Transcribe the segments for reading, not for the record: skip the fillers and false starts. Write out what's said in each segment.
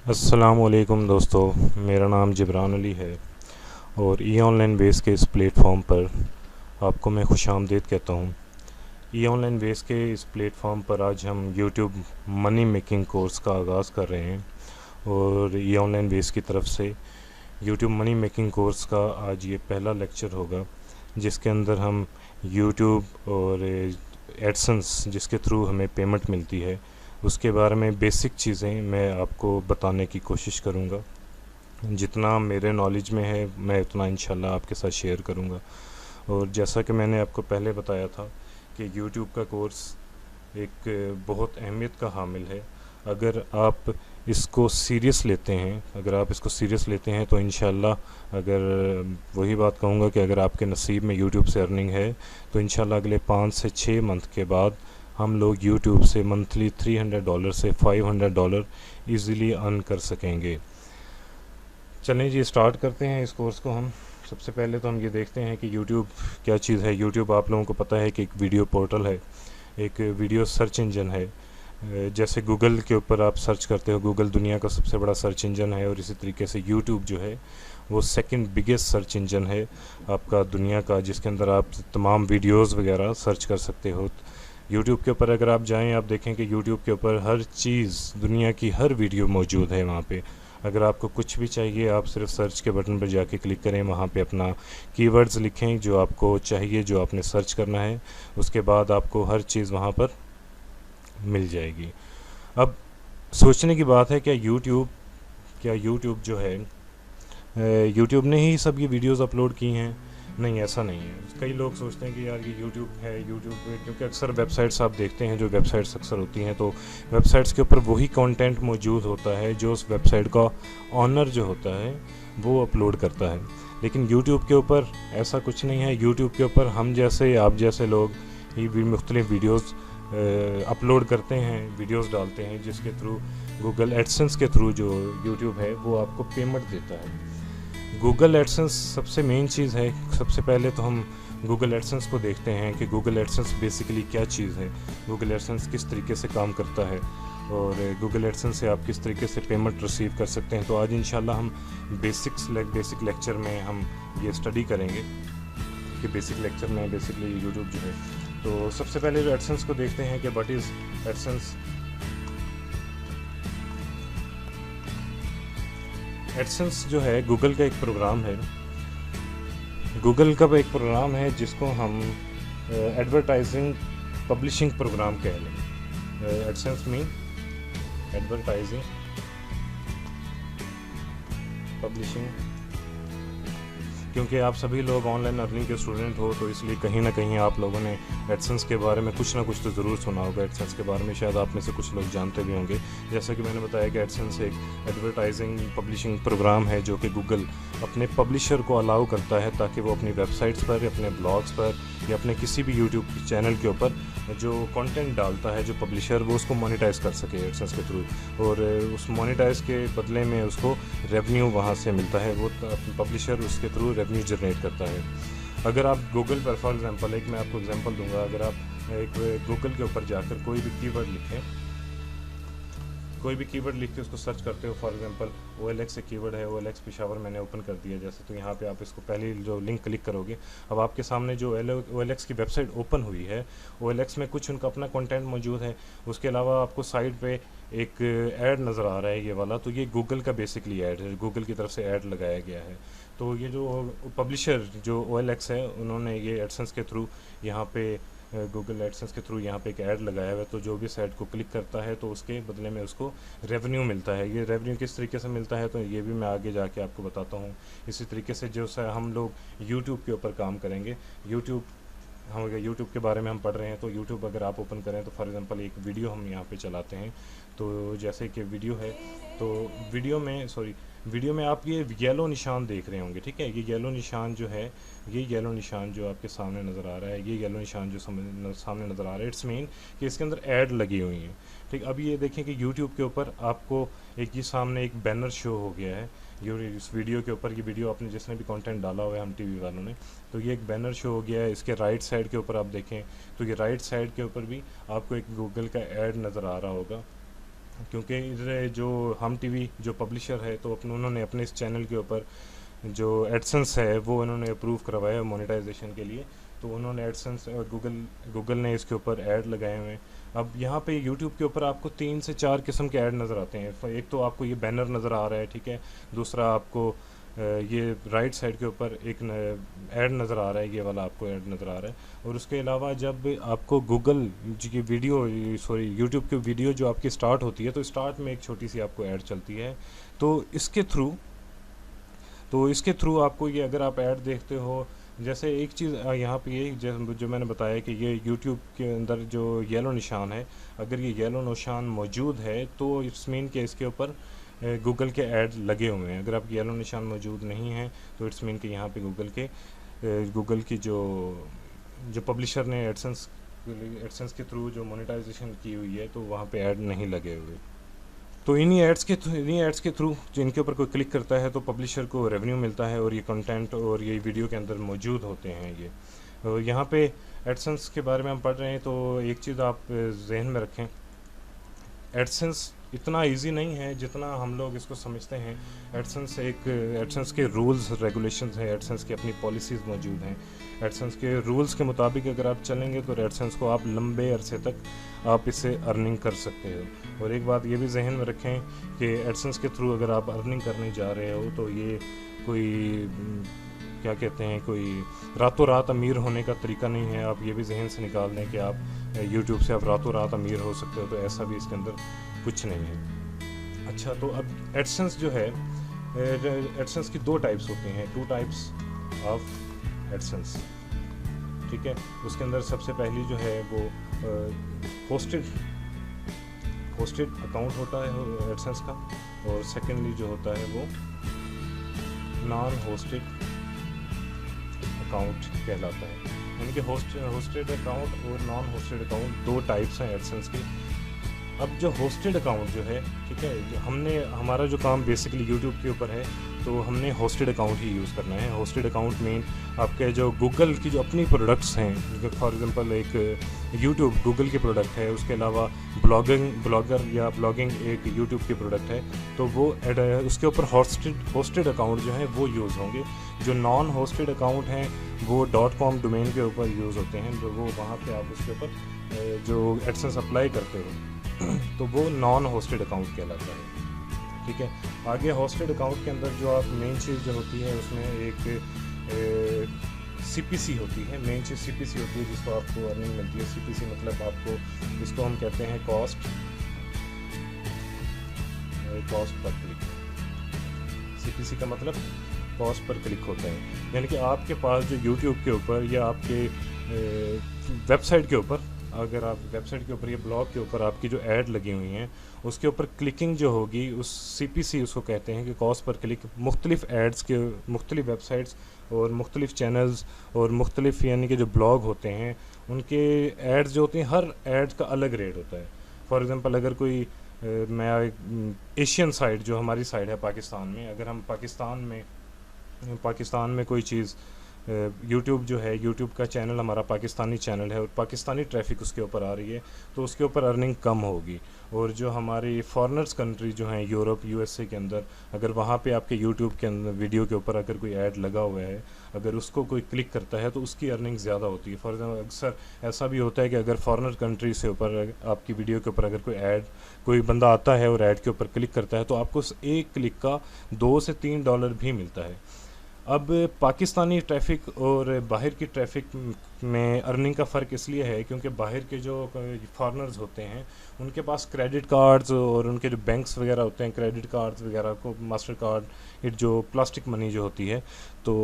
अस्सलामुअलैकुम दोस्तों, मेरा नाम जिब्रान अली है और ई ऑनलाइन बेस के इस प्लेटफॉर्म पर आपको मैं खुशामदीद कहता हूँ। ई ऑनलाइन बेस के इस प्लेटफॉर्म पर आज हम यूट्यूब मनी मेकिंग कोर्स का आगाज़ कर रहे हैं और ई ऑनलाइन बेस की तरफ से यूट्यूब मनी मेकिंग कोर्स का आज ये पहला लेक्चर होगा, जिसके अंदर हम यूट्यूब और एडसेंस जिसके थ्रू हमें पेमेंट मिलती है उसके बारे में बेसिक चीज़ें मैं आपको बताने की कोशिश करूँगा। जितना मेरे नॉलेज में है मैं उतना इंशाल्लाह आपके साथ शेयर करूँगा। और जैसा कि मैंने आपको पहले बताया था कि यूट्यूब का कोर्स एक बहुत अहमियत का हामिल है। अगर आप इसको सीरियस लेते हैं तो इंशाल्लाह वही बात कहूँगा कि अगर आपके नसीब में यूट्यूब से अर्निंग है तो इंशाल्लाह अगले 5 से 6 मंथ के बाद हम लोग यूट्यूब से मंथली $300 से $500 इजीली अर्न कर सकेंगे। चलें जी, स्टार्ट करते हैं इस कोर्स को। हम सबसे पहले तो हम ये देखते हैं कि यूट्यूब क्या चीज़ है। यूट्यूब आप लोगों को पता है कि एक वीडियो पोर्टल है, एक वीडियो सर्च इंजन है। जैसे गूगल के ऊपर आप सर्च करते हो, गूगल दुनिया का सबसे बड़ा सर्च इंजन है, और इसी तरीके से यूट्यूब जो है वो सेकंड बिगेस्ट सर्च इंजन है आपका दुनिया का, जिसके अंदर आप तमाम वीडियोस वगैरह सर्च कर सकते हो। यूट्यूब के ऊपर अगर आप जाएं, आप देखें कि यूट्यूब के ऊपर हर चीज़, दुनिया की हर वीडियो मौजूद है वहाँ पे। अगर आपको कुछ भी चाहिए आप सिर्फ सर्च के बटन पर जाके क्लिक करें, वहाँ पे अपना कीवर्ड्स लिखें जो आपको चाहिए, जो आपने सर्च करना है, उसके बाद आपको हर चीज़ वहाँ पर मिल जाएगी। अब सोचने की बात है, क्या यूट्यूब जो है यूट्यूब ने ही सब ये वीडियोस अपलोड की हैं? नहीं, ऐसा नहीं है। कई लोग सोचते हैं कि यार ये यूट्यूब है, यूट्यूब पे, क्योंकि अक्सर वेबसाइट्स आप देखते हैं, जो वेबसाइट्स अक्सर होती हैं तो वेबसाइट्स के ऊपर वही कंटेंट मौजूद होता है जो उस वेबसाइट का ऑनर जो होता है वो अपलोड करता है। लेकिन यूट्यूब के ऊपर ऐसा कुछ नहीं है। यूट्यूब के ऊपर हम जैसे, आप जैसे लोग ही मुख्तलिफ वीडियोज़ अपलोड करते हैं, वीडियोज़ डालते हैं, जिसके थ्रू गूगल एडसेंस के थ्रू जो यूट्यूब है वो आपको पेमेंट देता है। गूगल एडसेंस सबसे मेन चीज़ है। सबसे पहले तो हम गूगल एडसेंस को देखते हैं कि गूगल एडसेंस बेसिकली क्या चीज़ है, गूगल एडसेंस किस तरीके से काम करता है, और गूगल एडसेंस से आप किस तरीके से पेमेंट रिसीव कर सकते हैं। तो आज इंशाल्लाह हम बेसिक लेक्चर में हम ये स्टडी करेंगे कि बेसिक लेक्चर में बेसिकली यूट्यूब जो है। तो सबसे पहले जो एडसेंस को देखते हैं कि व्हाट इज़ एडसेंस। एडसेंस जो है गूगल का एक प्रोग्राम है, जिसको हम एडवर्टाइजिंग पब्लिशिंग प्रोग्राम कह लें। AdSense mean advertising publishing. क्योंकि आप सभी लोग ऑनलाइन अर्निंग के स्टूडेंट हो तो इसलिए कहीं ना कहीं आप लोगों ने एडसेंस के बारे में कुछ ना कुछ तो ज़रूर सुना होगा। एडसेंस के बारे में शायद आप में से कुछ लोग जानते भी होंगे। जैसा कि मैंने बताया कि एडसेंस एक एडवर्टाइजिंग पब्लिशिंग प्रोग्राम है जो कि गूगल अपने पब्लिशर को अलाउ करता है ताकि वो अपनी वेबसाइट्स पर, अपने ब्लॉग्स पर या अपने किसी भी यूट्यूब चैनल के ऊपर जो कंटेंट डालता है जो पब्लिशर, वो उसको मोनेटाइज़ कर सके एडसेंस के थ्रू, और उस मोनेटाइज़ के बदले में उसको रेवेन्यू वहाँ से मिलता है। वो पब्लिशर उसके थ्रू रेवेन्यू जनरेट करता है। अगर आप गूगल पर, फॉर एग्जांपल, एक मैं आपको एग्जांपल दूंगा, अगर आप एक गूगल के ऊपर जाकर कोई भी कीवर्ड लिख के उसको सर्च करते हो, फॉर एग्जांपल OLX एक कीवर्ड है, OLX पेशावर मैंने ओपन कर दिया जैसे, तो यहाँ पे आप इसको पहले जो लिंक क्लिक करोगे, अब आपके सामने जो OLX की वेबसाइट ओपन हुई है, OLX में कुछ उनका अपना कंटेंट मौजूद है, उसके अलावा आपको साइड पे एक ऐड नज़र आ रहा है ये वाला, तो ये गूगल का बेसिकली ऐड है, गूगल की तरफ से ऐड लगाया गया है। तो ये जो पब्लिशर जो OLX है, उन्होंने ये एडसेंस के थ्रू यहाँ पे गूगल एडसेंस के थ्रू यहाँ पे एक ऐड लगाया हुआ है, तो जो भी साइट को क्लिक करता है तो उसके बदले में उसको रेवेन्यू मिलता है। ये रेवेन्यू किस तरीके से मिलता है तो ये भी मैं आगे जाके आपको बताता हूँ। इसी तरीके से जो हम लोग यूट्यूब के ऊपर काम करेंगे, हम यूट्यूब के बारे में हम पढ़ रहे हैं, तो यूट्यूब अगर आप ओपन करें तो फॉर एग्जांपल एक वीडियो हम यहाँ पे चलाते हैं, तो जैसे कि वीडियो है, तो वीडियो में आप ये येलो निशान देख रहे होंगे, ठीक है। ये येलो निशान जो आपके सामने नज़र आ रहा है, ये येलो निशान जो सामने नज़र आ रहा है, इट्स मीन कि इसके अंदर ऐड लगी हुई हैं, ठीक। अब ये देखें कि यूट्यूब के ऊपर आपको ये सामने एक बैनर शो हो गया है इस वीडियो के ऊपर। ये वीडियो आपने जिसने भी कंटेंट डाला हुआ है हम टीवी वालों ने, तो ये एक बैनर शो हो गया है। इसके राइट साइड के ऊपर आप देखें तो ये राइट साइड के ऊपर भी आपको एक गूगल का ऐड नज़र आ रहा होगा, क्योंकि इधर जो हम टीवी जो पब्लिशर है, तो उन्होंने अपने इस चैनल के ऊपर जो एडसेंस है वो उन्होंने अप्रूव करवाया मोनेटाइजेशन के लिए। तो उन्होंने एडसेंस और गूगल ने इसके ऊपर ऐड लगाए हुए हैं। अब यहाँ पे यूट्यूब के ऊपर आपको 3 से 4 किस्म के ऐड नज़र आते हैं। एक तो आपको ये बैनर नज़र आ रहा है, ठीक है। दूसरा आपको ये राइट साइड के ऊपर एक ऐड नज़र आ रहा है, ये वाला आपको ऐड नज़र आ रहा है। और उसके अलावा जब आपको गूगल की वीडियो यूट्यूब की वीडियो जो आपकी स्टार्ट होती है, तो स्टार्ट में एक छोटी सी आपको ऐड चलती है। तो इसके थ्रू आपको ये, अगर आप ऐड देखते हो, जैसे एक चीज़ यहाँ पे ये जो मैंने बताया कि ये यूट्यूब के अंदर जो येलो निशान है, अगर ये येलो निशान मौजूद है तो इट्स मीन कि इसके ऊपर गूगल के ऐड लगे हुए हैं। अगर आपके येलो निशान मौजूद नहीं है तो इट्स मीन कि यहाँ पे गूगल की जो पब्लिशर ने एडसेंस के थ्रू जो मोनेटाइजेशन की हुई है, तो वहाँ पे ऐड नहीं लगे हुए। तो इन्हीं एड्स के थ्रू जिनके ऊपर कोई क्लिक करता है तो पब्लिशर को रेवेन्यू मिलता है, और ये कंटेंट और ये वीडियो के अंदर मौजूद होते हैं ये। और यहाँ पे एडसेंस के बारे में हम पढ़ रहे हैं, तो एक चीज़ आप जहन में रखें, एडसेंस इतना इजी नहीं है जितना हम लोग इसको समझते हैं। एडसेंस के रूल्स रेगुलेशंस हैं, एडसेंस की अपनी पॉलिसीज़ मौजूद हैं। एडसेंस के रूल्स के मुताबिक अगर आप चलेंगे तो एडसेंस को आप लंबे अरसे तक आप इससे अर्निंग कर सकते हो। और एक बात ये भी जहन में रखें कि एडसेंस के थ्रू अगर आप अर्निंग करने जा रहे हो तो ये कोई क्या कहते हैं, कोई रातों रात अमीर होने का तरीका नहीं है। आप ये भी जहन से निकाल दें कि आप यूट्यूब से आप रातों रात अमीर हो सकते हो, तो ऐसा भी इसके अंदर कुछ नहीं है। अच्छा, तो अब एडसेंस जो है, एडसेंस की 2 टाइप्स होती हैं, 2 टाइप्स ऑफ एडसेंस, ठीक है। उसके अंदर सबसे पहली जो है वो होस्टेड अकाउंट होता है एडसेंस का, और सेकेंडली जो होता है वो नॉन होस्टेड अकाउंट कहलाता है। यानी कि होस्टेड अकाउंट और नॉन होस्टेड अकाउंट 2 टाइप्स हैं एडसेंस की। अब जो होस्टेड अकाउंट जो है, ठीक है, जो हमारा जो काम बेसिकली यूट्यूब के ऊपर है, तो हमने होस्टेड अकाउंट ही यूज़ करना है। होस्टेड अकाउंट मीन आपके जो गूगल की जो अपनी प्रोडक्ट्स हैं, फॉर एग्जांपल एक यूट्यूब गूगल की प्रोडक्ट है, उसके अलावा ब्लॉगिंग एक यूट्यूब की प्रोडक्ट है, तो वो उसके ऊपर होस्टेड अकाउंट जो है वो यूज़ होंगे। जो नॉन होस्टेड अकाउंट हैं वो .com डोमेन के ऊपर यूज़ होते हैं, तो वो वहाँ पे आप उसके ऊपर जो एडसेंस अप्लाई करते हो तो वो नॉन होस्टेड अकाउंट कहलाता है, ठीक है। आगे होस्टेड अकाउंट के अंदर जो आप मेन चीज़ जो होती है उसमें एक CPC होती है, मेन चीज़ CPC होती है जिसको आपको अर्निंग मिलती है। CPC मतलब आपको, इसको हम कहते हैं कॉस्ट पर क्लिक। CPC का मतलब कॉस्ट पर क्लिक होता है, यानी कि आपके पास जो यूट्यूब के ऊपर या आपके वेबसाइट के ऊपर, अगर आप वेबसाइट के ऊपर या ब्लॉग के ऊपर आपकी जो ऐड लगी हुई हैं उसके ऊपर क्लिकिंग जो होगी, उस CPC उसको कहते हैं कि कॉस्ट पर क्लिक। मुख्तलिफ एड्स के मुख्तलिफ वेबसाइट्स और मुख्तलिफ चैनल्स और मुख्तलिफ यानी कि जो ब्लॉग होते हैं उनके एड्स जो होते हैं, हर एड का अलग रेट होता है। फॉर एग्ज़ाम्पल अगर कोई मैं एशियन साइड जो हमारी साइड है पाकिस्तान में, अगर हम पाकिस्तान में कोई चीज़ यूट्यूब जो है, यूट्यूब का चैनल हमारा पाकिस्तानी चैनल है और पाकिस्तानी ट्रैफिक उसके ऊपर आ रही है, तो उसके ऊपर अर्निंग कम होगी। और जो हमारी फॉरेनर्स कंट्री जो हैं, यूरोप USA के अंदर, अगर वहाँ पे आपके यूट्यूब के अंदर वीडियो के ऊपर अगर कोई ऐड लगा हुआ है, अगर उसको कोई क्लिक करता है तो उसकी अर्निंग ज़्यादा होती है। फॉर एग्जाम्पल अक्सर ऐसा भी होता है कि अगर फॉरेनर कंट्री से ऊपर आपकी वीडियो के ऊपर अगर कोई बंदा आता है और ऐड के ऊपर क्लिक करता है तो आपको एक क्लिक का $2 से $3 भी मिलता है। अब पाकिस्तानी ट्रैफ़िक और बाहर की ट्रैफ़िक में अर्निंग का फ़र्क इसलिए है क्योंकि बाहर के जो फॉरेनर्स होते हैं उनके पास क्रेडिट कार्ड्स और उनके जो बैंक्स वगैरह होते हैं, क्रेडिट कार्ड्स वगैरह को मास्टर कार्ड जो प्लास्टिक मनी जो होती है, तो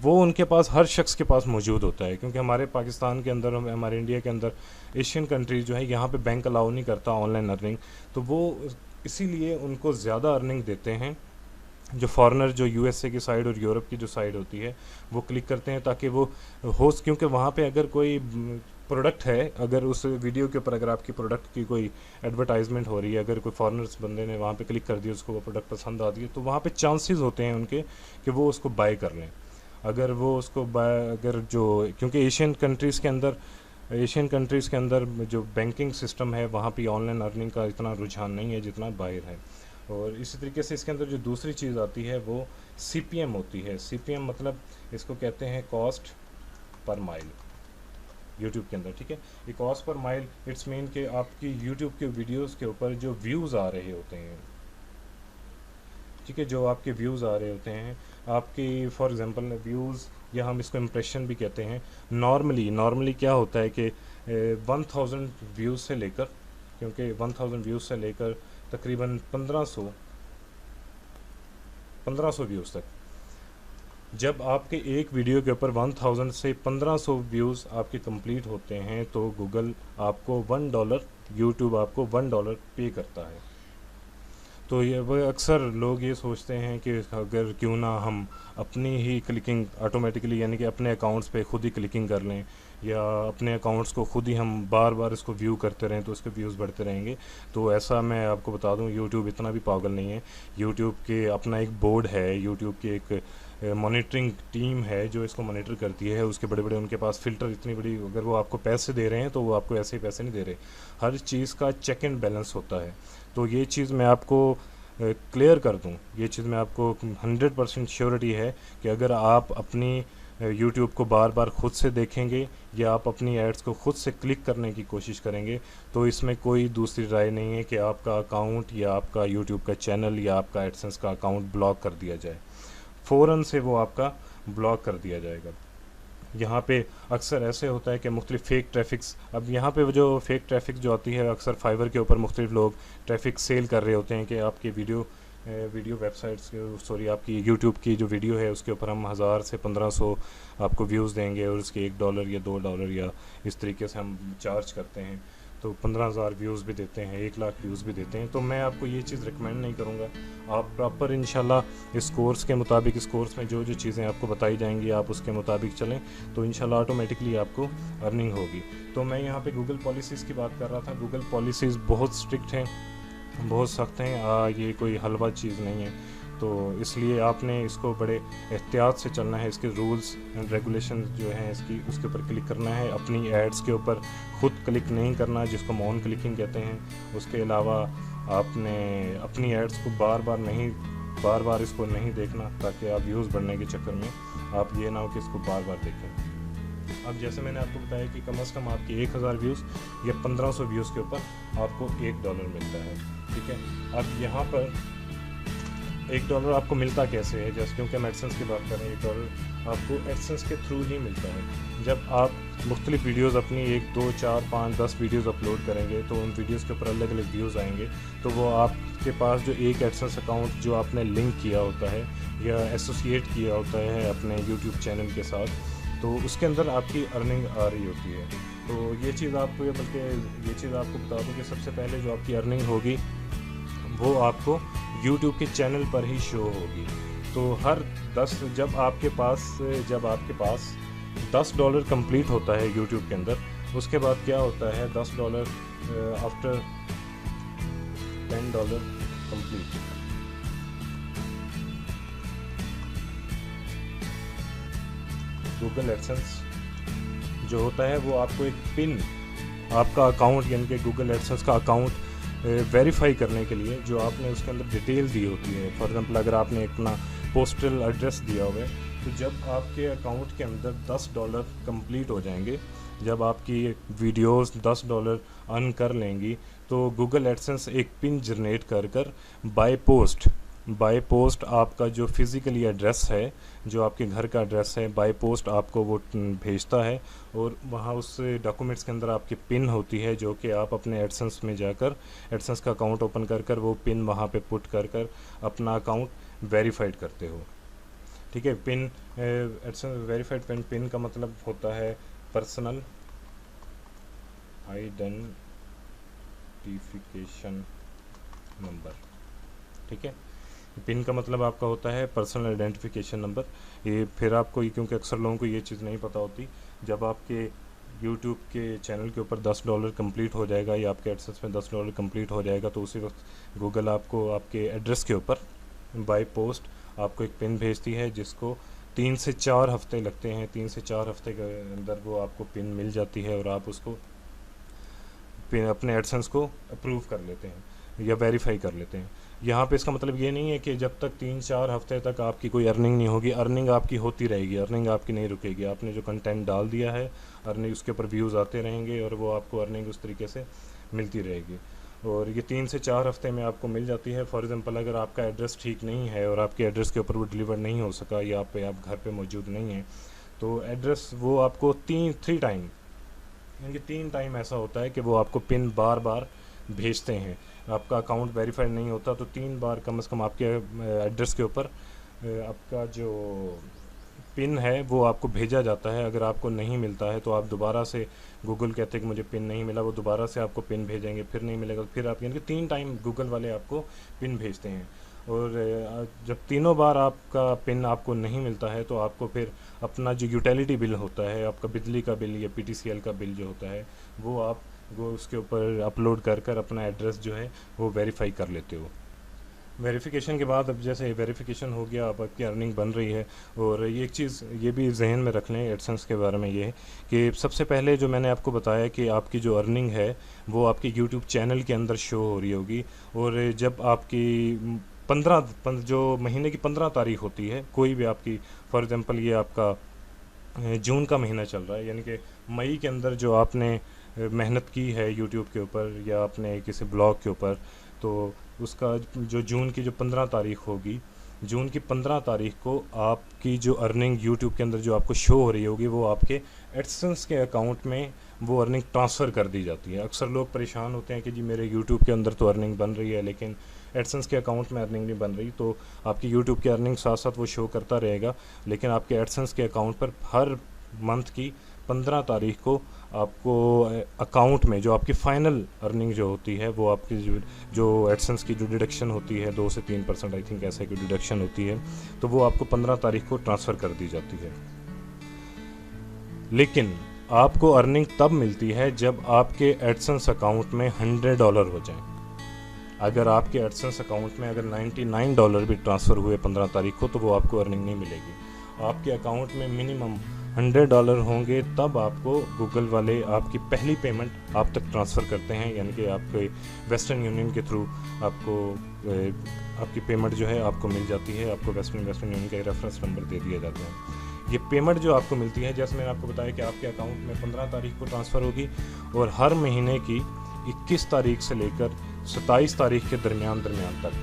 वो उनके पास हर शख्स के पास मौजूद होता है। क्योंकि हमारे पाकिस्तान के अंदर, हमारे इंडिया के अंदर, एशियन कंट्रीज़ जो है यहाँ पे बैंक अलाउ नहीं करता ऑनलाइन अर्निंग, तो वो इसीलिए उनको ज़्यादा अर्निंग देते हैं जो फॉरेनर जो USA की साइड और यूरोप की जो साइड होती है वो क्लिक करते हैं, ताकि वो होस्ट, क्योंकि वहाँ पे अगर कोई प्रोडक्ट है, अगर उस वीडियो के ऊपर अगर आपकी प्रोडक्ट की कोई एडवर्टाइजमेंट हो रही है, अगर कोई फॉरेनर्स बंदे ने वहाँ पे क्लिक कर दिया, उसको वो प्रोडक्ट पसंद आ दिया, तो वहाँ पे चांसेस होते हैं उनके कि वो उसको बाय कर लें। अगर वो उसको बाय, अगर जो, क्योंकि एशियन कंट्रीज़ के अंदर एशियन कंट्रीज़ के अंदर जो बैंकिंग सिस्टम है वहाँ पे ऑनलाइन अर्निंग का इतना रुझान नहीं है जितना बाहर है। और इसी तरीके से इसके अंदर जो दूसरी चीज़ आती है वो CPM होती है। CPM मतलब इसको कहते हैं कॉस्ट पर माइल यूट्यूब के अंदर, ठीक है। ये cost per mile it's mean कि आपकी यूट्यूब के वीडियोस के ऊपर जो व्यूज़ आ रहे होते हैं, ठीक है, जो आपके व्यूज़ आ रहे होते हैं आपकी, फॉर एग्जांपल व्यूज़ या हम इसको इम्प्रेशन भी कहते हैं। नॉर्मली क्या होता है कि 1000 व्यूज़ से लेकर, क्योंकि 1000 व्यूज़ से लेकर तकरीबन 1500 व्यूज़ तक, जब आपके एक वीडियो के ऊपर 1000 से 1500 व्यूज़ आपके कंप्लीट होते हैं तो गूगल आपको $1, यूट्यूब आपको $1 पे करता है। तो ये वो अक्सर लोग ये सोचते हैं कि अगर क्यों ना हम अपनी ही क्लिकिंग ऑटोमेटिकली, यानी कि अपने अकाउंट्स पे खुद ही क्लिकिंग कर लें या अपने अकाउंट्स को खुद ही हम बार बार इसको व्यू करते रहें तो उसके व्यूज़ बढ़ते रहेंगे। तो ऐसा मैं आपको बता दूं, यूट्यूब इतना भी पागल नहीं है। यूट्यूब के अपना एक बोर्ड है, यूट्यूब की एक मॉनिटरिंग टीम है जो इसको मॉनिटर करती है। उसके बड़े बड़े उनके पास फ़िल्टर इतनी बड़ी, अगर वो आपको पैसे दे रहे हैं तो वो आपको ऐसे ही पैसे नहीं दे रहे, हर चीज़ का चेक एंड बैलेंस होता है। तो ये चीज़ मैं आपको क्लियर कर दूं, ये चीज़ मैं आपको 100% श्योरिटी है कि अगर आप अपनी यूट्यूब को बार बार ख़ुद से देखेंगे या आप अपनी एड्स को ख़ुद से क्लिक करने की कोशिश करेंगे तो इसमें कोई दूसरी राय नहीं है कि आपका अकाउंट या आपका यूट्यूब का चैनल या आपका एडसेंस का अकाउंट ब्लॉक कर दिया जाए। फ़ौरन से वो आपका ब्लॉक कर दिया जाएगा। यहाँ पे अक्सर ऐसे होता है कि मुख्तलिफ फ़ेक ट्रैफिक्स, अब यहाँ पे वो जो फ़ेक ट्रैफिक जो आती है अक्सर फाइवर के ऊपर मुख्तलिफ लोग ट्रैफिक सेल कर रहे होते हैं कि आपकी वीडियो वेबसाइट्स, सॉरी आपकी यूट्यूब की जो वीडियो है उसके ऊपर हम 1000 से 1500 आपको व्यूज़ देंगे और उसके $1 या $2 या इस तरीके से हम चार्ज करते हैं। तो 15,000 व्यूज़ भी देते हैं, 1 लाख व्यूज़ भी देते हैं। तो मैं आपको ये चीज़ रिकमेंड नहीं करूँगा। आप प्रॉपर इंशाल्लाह इस कोर्स के मुताबिक, इस कोर्स में जो जो चीज़ें आपको बताई जाएंगी आप उसके मुताबिक चलें तो इंशाल्लाह ऑटोमेटिकली आपको अर्निंग होगी। तो मैं यहाँ पे गूगल पॉलिसीज़ की बात कर रहा था। गूगल पॉलिसीज़ बहुत स्ट्रिक्ट हैं, बहुत सख्त हैं, ये कोई हलवा चीज़ नहीं है। तो इसलिए आपने इसको बड़े एहतियात से चलना है। इसके रूल्स एंड रेगुलेशन जो हैं इसकी, उसके ऊपर क्लिक करना है। अपनी एड्स के ऊपर ख़ुद क्लिक नहीं करना, जिसको हम ऑन क्लिकिंग कहते हैं। उसके अलावा आपने अपनी एड्स को बार बार इसको नहीं देखना, ताकि आप व्यूज़ बढ़ने के चक्कर में आप ये ना हो कि इसको बार बार देखें। अब जैसे मैंने आपको बताया कि कम से कम आपकी 1000 व्यूज़ या 1500 व्यूज़ के ऊपर आपको $1 मिलता है, ठीक है। अब यहाँ पर $1 आपको मिलता कैसे है, जैसे क्योंकि हम एडसेंस की बात कर रहे हैं, $1 आपको एडसेंस के थ्रू ही मिलता है। जब आप मुख्तलिफ वीडियोज़ अपनी 1, 2, 4, 5, 10 वीडियोज़ अपलोड करेंगे तो उन वीडियोज़ के ऊपर अलग अलग व्यूज़ आएंगे। तो वो आपके पास जो एक एडसेंस अकाउंट जो आपने लिंक किया होता है या एसोसिएट किया होता है अपने यूट्यूब चैनल के साथ, तो उसके अंदर आपकी अर्निंग आ रही होती है। तो ये चीज़ आपको, बल्कि ये चीज़ आपको बता दूँ कि सबसे पहले जो आपकी अर्निंग होगी वो आपको YouTube के चैनल पर ही शो होगी। तो हर 10, जब आपके पास $10 कंप्लीट होता है YouTube के अंदर, उसके बाद क्या होता है $10 आफ्टर $10 कंप्लीट, गूगल एडसेंस जो होता है वो आपको एक पिन, आपका अकाउंट यानी कि गूगल एडसेंस का अकाउंट वेरीफाई करने के लिए जो आपने उसके अंदर डिटेल दी होती है। फॉर एग्जांपल अगर आपने अपना पोस्टल एड्रेस दिया हुआ है, तो जब आपके अकाउंट के अंदर $10 कंप्लीट हो जाएंगे, जब आपकी वीडियोस $10 अर्न कर लेंगी, तो गूगल एडसेंस एक पिन जनरेट कर बाय पोस्ट आपका जो फिज़िकली एड्रेस है, जो आपके घर का एड्रेस है, बाय पोस्ट आपको वो भेजता है। और वहाँ उस डॉक्यूमेंट्स के अंदर आपकी पिन होती है जो कि आप अपने एडसेंस में जाकर एडसेंस का अकाउंट ओपन कर वो पिन वहाँ पे पुट कर अपना अकाउंट वेरीफाइड करते हो, ठीक है। पिन एडसेंस वेरीफाइड पिन का मतलब होता है पर्सनल आइडेंटिफिकेशन नंबर, ठीक है। पिन का मतलब आपका होता है पर्सनल आइडेंटिफिकेशन नंबर। ये फिर आपको, क्योंकि अक्सर लोगों को ये चीज़ नहीं पता होती, जब आपके यूट्यूब के चैनल के ऊपर $10 कंप्लीट हो जाएगा या आपके एडसेंस में $10 कंप्लीट हो जाएगा, तो उसी वक्त गूगल आपको आपके एड्रेस के ऊपर बाय पोस्ट आपको एक पिन भेजती है, जिसको 3 से 4 हफ्ते लगते हैं। 3 से 4 हफ्ते के अंदर वो आपको पिन मिल जाती है और आप उसको पिन अपने एडसेंस को अप्रूव कर लेते हैं या वेरीफाई कर लेते हैं। यहाँ पे इसका मतलब ये नहीं है कि जब तक 3-4 हफ्ते तक आपकी कोई अर्निंग नहीं होगी। अर्निंग आपकी होती रहेगी, अर्निंग आपकी नहीं रुकेगी। आपने जो कंटेंट डाल दिया है, अर्निंग उसके ऊपर व्यूज़ आते रहेंगे और वो आपको अर्निंग उस तरीके से मिलती रहेगी। और ये 3 से 4 हफ्ते में आपको मिल जाती है। फॉर एग्ज़ाम्पल, अगर आपका एड्रेस ठीक नहीं है और आपके एड्रेस के ऊपर वो डिलीवर नहीं हो सका या आप घर पे मौजूद नहीं है, तो एड्रेस वो आपको 3 टाइम, यानी 3 टाइम ऐसा होता है कि वो आपको पिन बार बार भेजते हैं। आपका अकाउंट वेरीफाइड नहीं होता तो 3 बार कम से कम आपके एड्रेस के ऊपर आपका जो पिन है वो आपको भेजा जाता है। अगर आपको नहीं मिलता है तो आप दोबारा से, गूगल कहते हैं कि मुझे पिन नहीं मिला, वो दोबारा से आपको पिन भेजेंगे, फिर नहीं मिलेगा, फिर आप, यानी कि 3 टाइम गूगल वाले आपको पिन भेजते हैं। और जब तीनों बार आपका पिन आपको नहीं मिलता है तो आपको फिर अपना जो यूटिलिटी बिल होता है, आपका बिजली का बिल या PTCL का बिल जो होता है, वो उसके ऊपर अपलोड कर कर अपना एड्रेस जो है वो वेरीफाई कर लेते हो। वेरिफिकेशन के बाद, अब जैसे वेरिफिकेशन हो गया, अब आपकी अर्निंग बन रही है। और ये एक चीज़ ये भी जहन में रख लें एडसेंस के बारे में, ये है कि सबसे पहले जो मैंने आपको बताया कि आपकी जो अर्निंग है वो आपकी यूट्यूब चैनल के अंदर शो हो रही होगी। और जब आपकी 15 जो महीने की 15 तारीख होती है, कोई भी आपकी, फॉर एग्ज़ाम्पल ये आपका जून का महीना चल रहा है, यानी कि मई के अंदर जो आपने मेहनत की है यूट्यूब के ऊपर या अपने किसी ब्लॉग के ऊपर, तो उसका जो जून की जो 15 तारीख होगी, जून की 15 तारीख को आपकी जो अर्निंग यूट्यूब के अंदर जो आपको शो हो रही होगी वो आपके एडसेंस के अकाउंट में वो अर्निंग ट्रांसफ़र कर दी जाती है। अक्सर लोग परेशान होते हैं कि जी मेरे यूट्यूब के अंदर तो अर्निंग बन रही है लेकिन एडसेंस के अकाउंट में अर्निंग नहीं बन रही। तो आपकी यूट्यूब की अर्निंग साथ साथ वो शो करता रहेगा, लेकिन आपके एडसेंस के अकाउंट पर हर मंथ की 15 तारीख को आपको अकाउंट में जो आपकी फ़ाइनल अर्निंग जो होती है वो आपकी जो एडसेंस की जो डिडक्शन होती है 2 से 3% आई थिंक ऐसे की डिडक्शन होती है, तो वो आपको 15 तारीख को ट्रांसफ़र कर दी जाती है। लेकिन आपको अर्निंग तब मिलती है जब आपके एडसेंस अकाउंट में $100 हो जाएं। अगर आपके एडसेंस अकाउंट में अगर $99 भी ट्रांसफ़र हुए 15 तारीख को तो वो आपको अर्निंग नहीं मिलेगी। आपके अकाउंट में मिनिमम $100 होंगे तब आपको गूगल वाले आपकी पहली पेमेंट आप तक ट्रांसफ़र करते हैं, यानी कि आपके वेस्टर्न यूनियन के थ्रू आपको आपकी पेमेंट जो है आपको मिल जाती है। आपको वेस्टर्न यूनियन का रेफरेंस नंबर दे दिया जाता है। ये पेमेंट जो आपको मिलती है, जैसे मैंने आपको बताया कि आपके अकाउंट में 15 तारीख को ट्रांसफ़र होगी और हर महीने की 21 तारीख से लेकर 27 तारीख के दरमियान तक,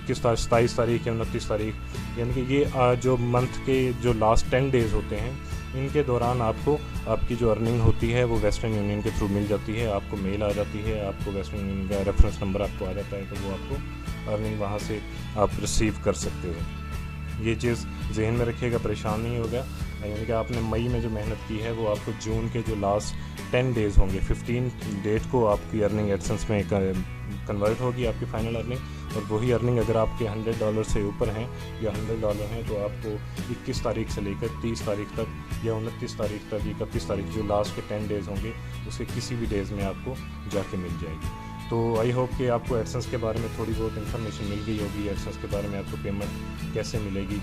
27 तारीख या 29 तारीख, यानी कि ये जो मंथ के जो लास्ट 10 डेज़ होते हैं, इनके दौरान आपको आपकी जो अर्निंग होती है वो वेस्टर्न यूनियन के थ्रू मिल जाती है। आपको मेल आ जाती है, आपको वेस्टर्न यूनियन का रेफरेंस नंबर आपको आ जाता है, तो वो आपको अर्निंग वहाँ से आप रिसीव कर सकते हो। ये चीज़ जहन में रखिएगा, परेशान नहीं होगा। यानी कि आपने मई में जो मेहनत की है वो आपको जून के जो लास्ट 10 डेज़ होंगे, 15 डेट को आपकी अर्निंग एडसेंस में कन्वर्ट होगी, आपकी फ़ाइनल अर्निंग। और वही अर्निंग अगर आपके $100 से ऊपर हैं या $100 हैं तो आपको 21 तारीख से लेकर 30 तारीख तक या 29 तारीख तक, 31 तारीख, जो लास्ट के 10 डेज़ होंगे उसके किसी भी डेज़ में आपको जाके मिल जाएगी। तो आई होप कि आपको एडसेंस के बारे में थोड़ी बहुत इन्फॉर्मेशन मिल गई होगी, एडसेंस के बारे में आपको पेमेंट कैसे मिलेगी।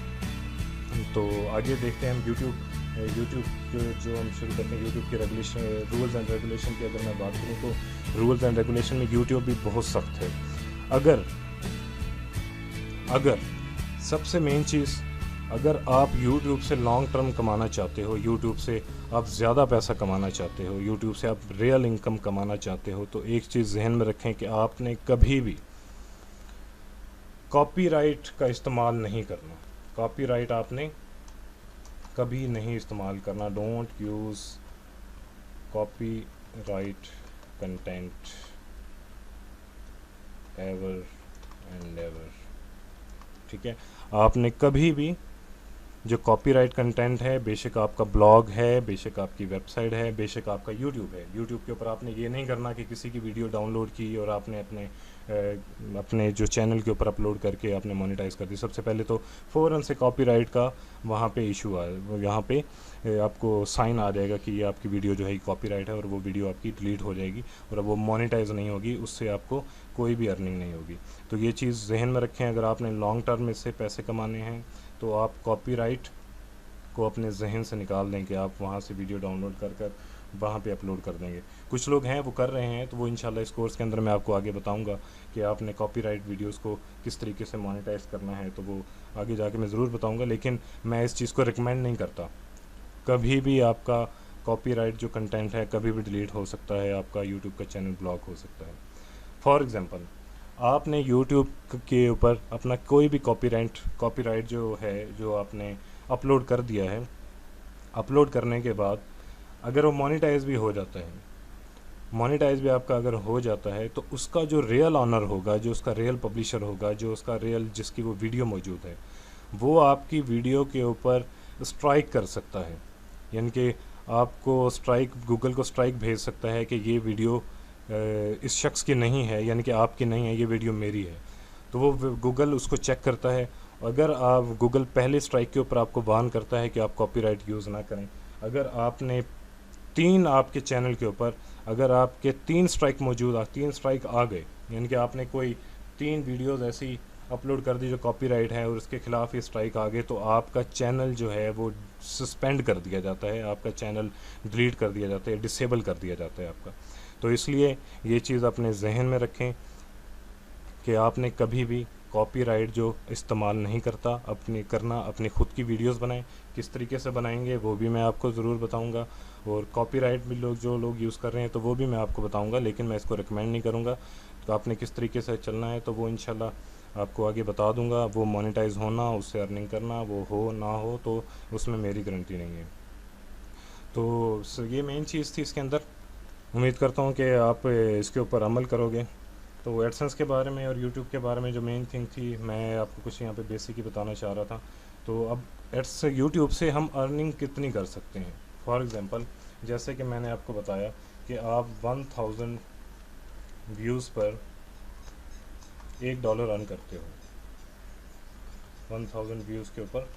तो आगे देखते हैं हम यूट्यूब जो हम शुरू करते हैं। यूट्यूब के रेगुलेशन, रूल्स एंड रेगुलेशन की अगर मैं बात करूँ तो रूल्स एंड रेगुलेशन में यूट्यूब भी बहुत सख्त है। अगर सबसे मेन चीज़, अगर आप YouTube से लॉन्ग टर्म कमाना चाहते हो, YouTube से आप ज़्यादा पैसा कमाना चाहते हो, YouTube से आप रियल इनकम कमाना चाहते हो, तो एक चीज़ जहन में रखें कि आपने कभी भी कॉपीराइट का इस्तेमाल नहीं करना। कॉपीराइट आपने कभी नहीं इस्तेमाल करना। Don't use copyright content ever and ever, ठीक है। आपने कभी भी जो कॉपीराइट कंटेंट है, बेशक आपका ब्लॉग है, बेशक आपकी वेबसाइट है, बेशक आपका यूट्यूब है, यूट्यूब के ऊपर आपने ये नहीं करना कि किसी की वीडियो डाउनलोड की और आपने अपने जो चैनल के ऊपर अपलोड करके आपने मोनेटाइज कर दी। सबसे पहले तो फ़ौरन से कॉपीराइट का वहाँ पे इशू आए, यहाँ पे आपको साइन आ जाएगा कि ये आपकी वीडियो जो है कॉपीराइट है और वो वीडियो आपकी डिलीट हो जाएगी और अब वो मोनेटाइज नहीं होगी, उससे आपको कोई भी अर्निंग नहीं होगी। तो ये चीज़ जहन में रखें। अगर आपने लॉन्ग टर्म में इससे पैसे कमाने हैं तो आप कॉपीराइट को अपने जहन से निकाल दें कि आप वहाँ से वीडियो डाउनलोड कर कर वहाँ पे अपलोड कर देंगे। कुछ लोग हैं वो कर रहे हैं, तो वो इंशाल्लाह इस कोर्स के अंदर मैं आपको आगे बताऊंगा कि आपने कॉपीराइट वीडियोस को किस तरीके से मोनेटाइज करना है, तो वो आगे जाके मैं ज़रूर बताऊंगा। लेकिन मैं इस चीज़ को रिकमेंड नहीं करता। कभी भी आपका कॉपीराइट जो कंटेंट है कभी भी डिलीट हो सकता है, आपका यूट्यूब का चैनल ब्लॉक हो सकता है। फॉर एग्ज़ाम्पल, आपने यूट्यूब के ऊपर अपना कोई भी कॉपीराइट जो है जो आपने अपलोड कर दिया है, अपलोड करने के बाद अगर वो मोनेटाइज भी हो जाता है, मोनेटाइज भी आपका अगर हो जाता है, तो उसका जो रियल ऑनर होगा, जो उसका रियल पब्लिशर होगा, जो उसका रियल जिसकी वो वीडियो मौजूद है, वो आपकी वीडियो के ऊपर स्ट्राइक कर सकता है। यानी कि आपको स्ट्राइक, गूगल को स्ट्राइक भेज सकता है कि ये वीडियो इस शख्स की नहीं है, यानी कि आपकी नहीं है, ये वीडियो मेरी है। तो वो गूगल उसको चेक करता है। अगर आप गूगल पहले स्ट्राइक के ऊपर आपको वार्न करता है कि आप कॉपीराइट यूज़ ना करें। अगर आपने 3 आपके चैनल के ऊपर अगर आपके 3 स्ट्राइक मौजूद 3 स्ट्राइक आ गए, यानी कि आपने कोई 3 वीडियोज़ ऐसी अपलोड कर दी जो कॉपीराइट है और उसके ख़िलाफ़ ही स्ट्राइक आ गए, तो आपका चैनल जो है वो सस्पेंड कर दिया जाता है, आपका चैनल डिलीट कर दिया जाता है, डिसेबल कर दिया जाता है आपका। तो इसलिए ये चीज़ अपने जहन में रखें कि आपने कभी भी कॉपीराइट जो इस्तेमाल नहीं करना, अपनी ख़ुद की वीडियोस बनाएं। किस तरीके से बनाएंगे वो भी मैं आपको ज़रूर बताऊंगा, और कॉपीराइट भी जो लोग यूज़ कर रहे हैं तो वो भी मैं आपको बताऊंगा, लेकिन मैं इसको रिकमेंड नहीं करूंगा। तो आपने किस तरीके से चलना है तो वो इंशाल्लाह आपको आगे बता दूंगा। वो मोनेटाइज होना, उससे अर्निंग करना, वो हो ना हो तो उसमें मेरी गारंटी नहीं है। तो ये मेन चीज़ थी इसके अंदर। उम्मीद करता हूँ कि आप इसके ऊपर अमल करोगे। तो एडसेंस के बारे में और यूट्यूब के बारे में जो मेन थिंग थी, मैं आपको कुछ यहाँ पे बेसिक ही बताना चाह रहा था। तो अब यूट्यूब से हम अर्निंग कितनी कर सकते हैं। फॉर एग्ज़ाम्पल, जैसे कि मैंने आपको बताया कि आप 1000 व्यूज़ पर $1 अर्न करते हो। 1000 व्यूज़ के ऊपर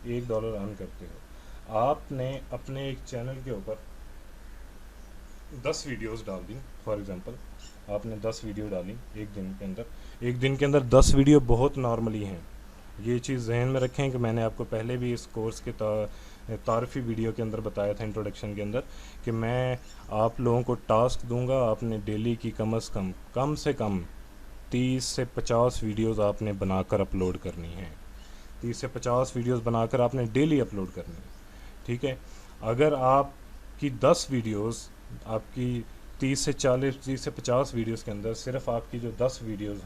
$1 अर्न करते हो। आपने अपने एक चैनल के ऊपर 10 वीडियोस डाल दी। फॉर एग्ज़ाम्पल, आपने 10 वीडियो डाली एक दिन के अंदर 10 वीडियो बहुत नॉर्मली हैं। ये चीज़ जहन में रखें कि मैंने आपको पहले भी इस कोर्स के तारीफ़ी वीडियो के अंदर बताया था, इंट्रोडक्शन के अंदर, कि मैं आप लोगों को टास्क दूंगा, आपने डेली की कम से कम 30 से 50 वीडियोस आपने बनाकर अपलोड करनी है। 30 से 50 वीडियोस बनाकर आपने डेली अपलोड करनी है, ठीक है। अगर आपकी 10 वीडियोस, आपकी 30 से 50 वीडियोस के अंदर सिर्फ आपकी जो 10 वीडियोस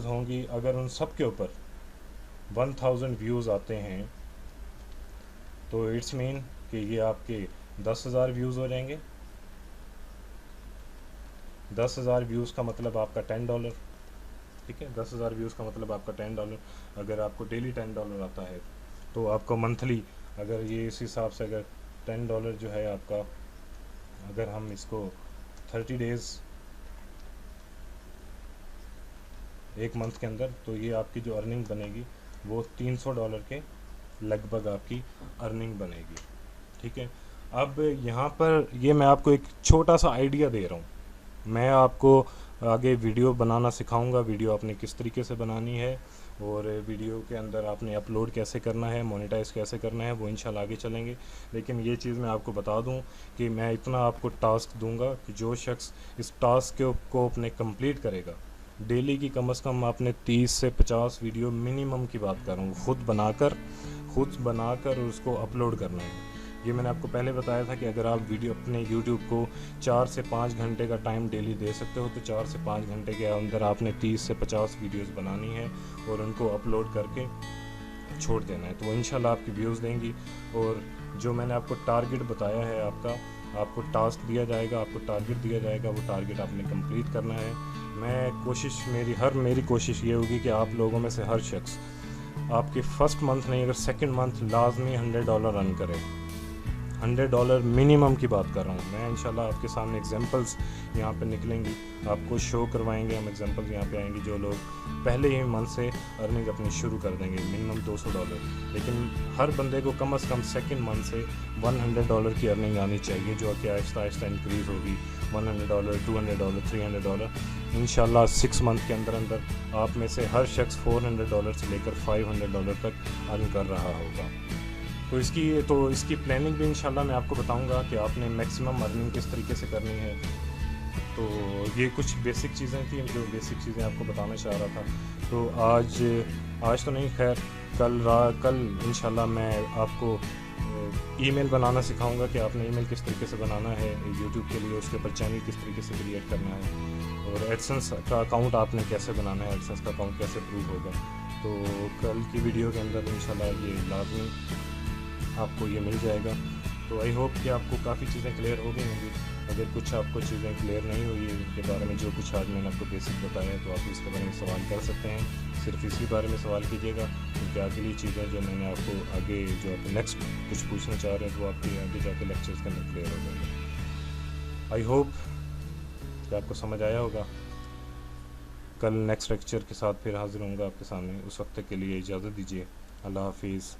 होंगी, अगर उन सब के ऊपर 1000 व्यूज़ आते हैं, तो इट्स मीन कि ये आपके 10,000 व्यूज़ हो जाएंगे। 10,000 व्यूज़ का मतलब आपका $10, ठीक है। 10,000 व्यूज़ का मतलब आपका $10। अगर आपको डेली $10 आता है तो आपको मंथली, अगर ये इस हिसाब से अगर $10 जो है आपका, अगर हम इसको 30 डेज़, एक मंथ के अंदर, तो ये आपकी जो अर्निंग बनेगी वो $300 के लगभग आपकी अर्निंग बनेगी, ठीक है। अब यहाँ पर ये मैं आपको एक छोटा सा आइडिया दे रहा हूँ। मैं आपको आगे वीडियो बनाना सिखाऊंगा, वीडियो आपने किस तरीके से बनानी है और वीडियो के अंदर आपने अपलोड कैसे करना है, मोनेटाइज कैसे करना है, वो इंशाल्लाह आगे चलेंगे। लेकिन ये चीज़ मैं आपको बता दूं कि मैं इतना आपको टास्क दूंगा कि जो शख्स इस टास्क को अपने कंप्लीट करेगा, डेली की कम से कम आपने 30 से 50 वीडियो मिनिमम की बात कर रहा हूँ, खुद बनाकर उसको अपलोड करना है। ये मैंने आपको पहले बताया था कि अगर आप वीडियो अपने YouTube को 4 से 5 घंटे का टाइम डेली दे सकते हो, तो 4 से 5 घंटे के अंदर आपने 30 से 50 वीडियोस बनानी है और उनको अपलोड करके छोड़ देना है, तो वो इंशाल्लाह आपकी व्यूज़ देंगी। और जो मैंने आपको टारगेट बताया है, आपको टास्क दिया जाएगा, आपको टारगेट दिया जाएगा, वो टारगेट आपने कंप्लीट करना है। मेरी कोशिश ये होगी कि आप लोगों में से हर शख्स आपके फर्स्ट मंथ नहीं, अगर सेकंड मंथ लाजमी $100 अर्न करे। $100 मिनिमम की बात कर रहा हूँ मैं। इंशाल्लाह आपके सामने एग्जांपल्स यहाँ पे निकलेंगी, आपको शो करवाएंगे हम एग्जांपल्स। यहाँ पे आएंगे जो लोग पहले ही मंथ से अर्निंग अपनी शुरू कर देंगे, मिनिमम $200। लेकिन हर बंदे को कम से कम सेकंड मंथ से $100 की अर्निंग आनी चाहिए, जो कि आहिस्ता आहिस्ता इंक्रीज़ होगी। $100, $200, $300, इंशाल्लाह 6 मंथ के अंदर अंदर आप में से हर शख्स $400 से लेकर $500 तक अर्न कर रहा होगा। तो इसकी प्लानिंग भी इंशाल्लाह मैं आपको बताऊंगा कि आपने मैक्सिमम अर्निंग किस तरीके से करनी है। तो ये कुछ बेसिक चीज़ें थी जो बेसिक चीज़ें आपको बताना चाह रहा था। तो आज तो नहीं, खैर कल इंशाल्लाह मैं आपको ईमेल बनाना सिखाऊंगा कि आपने ईमेल किस तरीके से बनाना है यूट्यूब के लिए, उसके ऊपर चैनल किस तरीके से क्रिएट करना है, और एडसेंस का अकाउंट आपने कैसे बनाना है, एडसेंस का अकाउंट कैसे प्रूव होगा। तो कल की वीडियो के अंदर इंशाल्लाह ये लाजमी आपको ये मिल जाएगा। तो आई होप कि आपको काफ़ी चीज़ें क्लियर हो गई होंगी। अगर कुछ आपको चीज़ें क्लियर नहीं हुई है इनके बारे में, जो कुछ आज मैंने आपको बेसिक बताया है, तो आप इसके बारे में सवाल कर सकते हैं। सिर्फ इसी बारे में सवाल कीजिएगा, क्योंकि अगली चीज़ें जो मैंने आपको आगे जो आप नेक्स्ट कुछ पूछना चाह रहे हैं तो आपके आगे जाके लेक्चर्स के अंदर क्लियर हो जाएंगे। आई होप कि आपको समझ आया होगा। कल नेक्स्ट लेक्चर के साथ फिर हाजिर होऊंगा आपके सामने। उस वक्त के लिए इजाज़त दीजिए। अल्लाह हाफिज़।